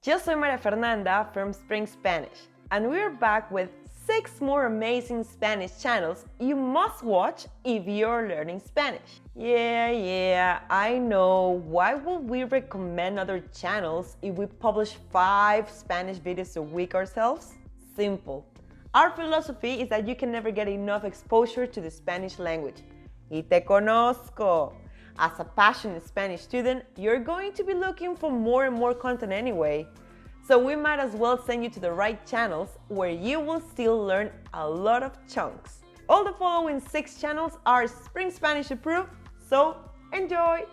Yo soy María Fernanda from Spring Spanish, and we're back with 6 more amazing Spanish channels you must watch if you're learning Spanish. Yeah, I know. Why would we recommend other channels if we publish 5 Spanish videos a week ourselves? Simple. Our philosophy is that you can never get enough exposure to the Spanish language. Y te conozco. As a passionate Spanish student, you're going to be looking for more and more content anyway. So we might as well send you to the right channels where you will still learn a lot of chunks. All the following 6 channels are Spring Spanish approved, so enjoy!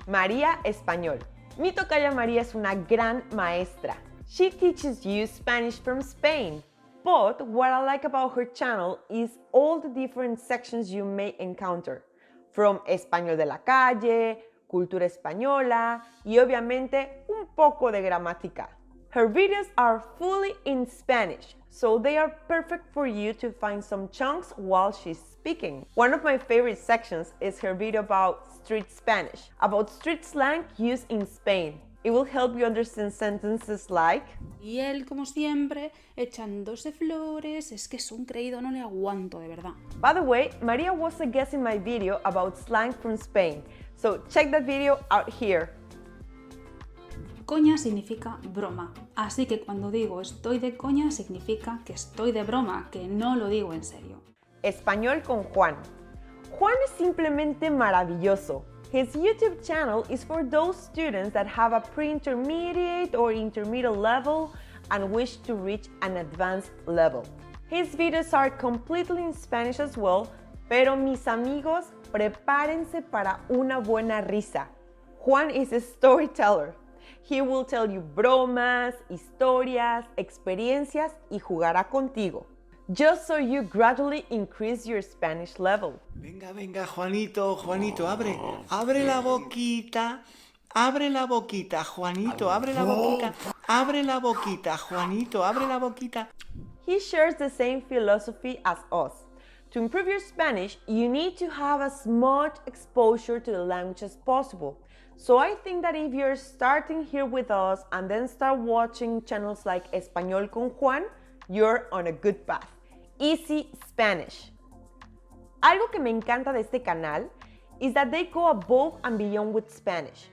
María Español. Mi tocaya María es una gran maestra. She teaches you Spanish from Spain. But what I like about her channel is all the different sections you may encounter. From Español de la calle, Cultura Española y obviamente un poco de gramática. Her videos are fully in Spanish, so they are perfect for you to find some chunks while she's speaking. One of my favorite sections is her video about street Spanish, about street slang used in Spain. It will help you understand sentences like: Y él, como siempre, echándose flores, es que es un creído, no le aguanto, de verdad. By the way, Maria was a guest in my video about slang from Spain, so check that video out here. Coña significa broma, así que cuando digo estoy de coña significa que estoy de broma, que no lo digo en serio. Español con Juan. Juan es simplemente maravilloso. His YouTube channel is for those students that have a pre-intermediate or intermediate level and wish to reach an advanced level. His videos are completely in Spanish as well, pero mis amigos, prepárense para una buena risa. Juan is a storyteller. He will tell you bromas, historias, experiencias y jugará contigo. Just so you gradually increase your Spanish level. Venga, Juanito, abre la boquita, Juanito, abre la boquita, Juanito, abre la boquita. He shares the same philosophy as us. To improve your Spanish, you need to have as much exposure to the language as possible. So I think that if you're starting here with us and then start watching channels like Español con Juan, you're on a good path. Easy Spanish. Algo que me encanta de este canal is that they go above and beyond with Spanish.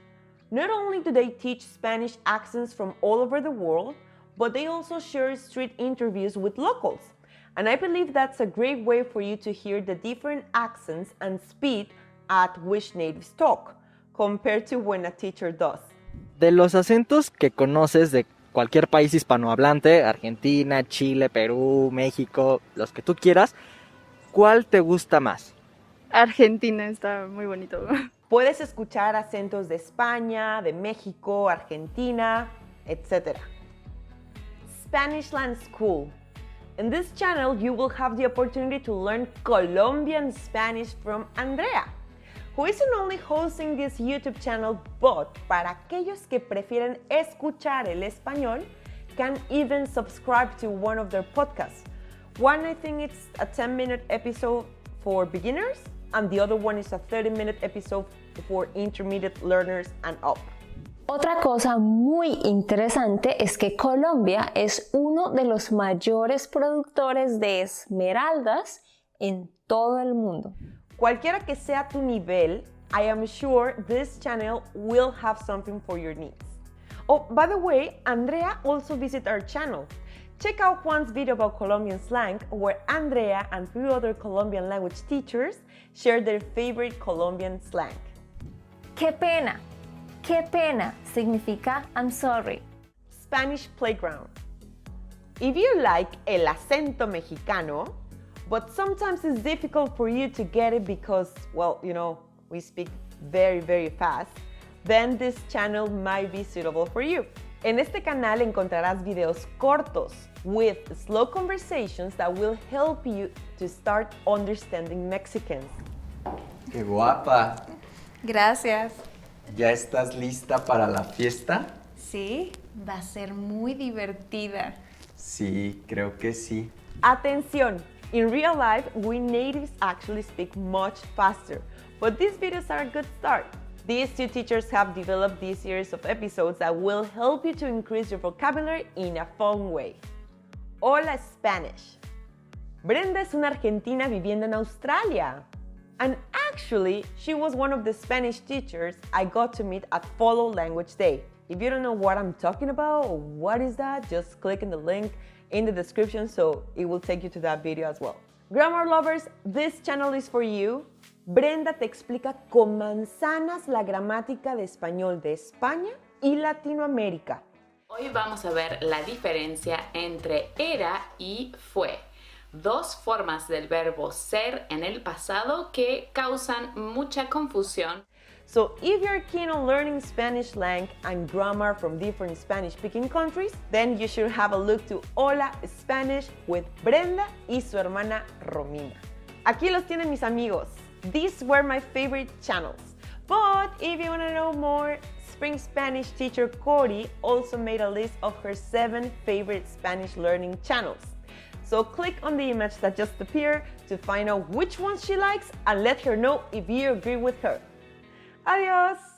Not only do they teach Spanish accents from all over the world, but they also share street interviews with locals. And I believe that's a great way for you to hear the different accents and speed at which natives talk, compared to when a teacher does. De los acentos que conoces de cualquier país hispanohablante, Argentina, Chile, Perú, México, los que tú quieras, ¿cuál te gusta más? Argentina está muy bonito. Puedes escuchar acentos de España, de México, Argentina, etc. Spanishland School. In this channel, you will have the opportunity to learn Colombian Spanish from Andrea, who isn't only hosting this YouTube channel, but para aquellos que prefieren escuchar el español, can even subscribe to one of their podcasts. One, I think it's a 10-minute episode for beginners, and the other one is a 30-minute episode for intermediate learners and up. Otra cosa muy interesante es que Colombia es uno de los mayores productores de esmeraldas en todo el mundo. Cualquiera que sea tu nivel, I am sure this channel will have something for your needs. Oh, by the way, Andrea also visited our channel. Check out Juan's video about Colombian slang, where Andrea and 3 other Colombian language teachers share their favorite Colombian slang. ¡Qué pena! ¡Qué pena! Significa I'm sorry. Spanish Playground. If you like el acento mexicano, but sometimes it's difficult for you to get it because, well, you know, we speak very fast, then this channel might be suitable for you. En este canal encontrarás videos cortos with slow conversations that will help you to start understanding Mexicans. ¡Qué guapa! Gracias. ¿Ya estás lista para la fiesta? Sí, va a ser muy divertida. Sí, creo que sí. Atención! In real life, we natives actually speak much faster, but these videos are a good start. These two teachers have developed this series of episodes that will help you to increase your vocabulary in a fun way. Hola Spanish. Brenda es una argentina viviendo en Australia. And actually, she was one of the Spanish teachers I got to meet at Follow Language Day. If you don't know what I'm talking about or what is that, just click on the link in the description so it will take you to that video as well. Grammar lovers, this channel is for you. Brenda te explica con manzanas la gramática de español de España y Latinoamérica. Hoy vamos a ver la diferencia entre era y fue. Dos formas del verbo ser en el pasado que causan mucha confusión. So if you're keen on learning Spanish slang and grammar from different Spanish-speaking countries, then you should have a look to Hola Spanish with Brenda y su hermana Romina. Aquí los tienen mis amigos. These were my favorite channels. But if you want to know more, Spring Spanish teacher Cori also made a list of her 7 favorite Spanish learning channels. So click on the image that just appeared to find out which ones she likes and let her know if you agree with her. Adiós!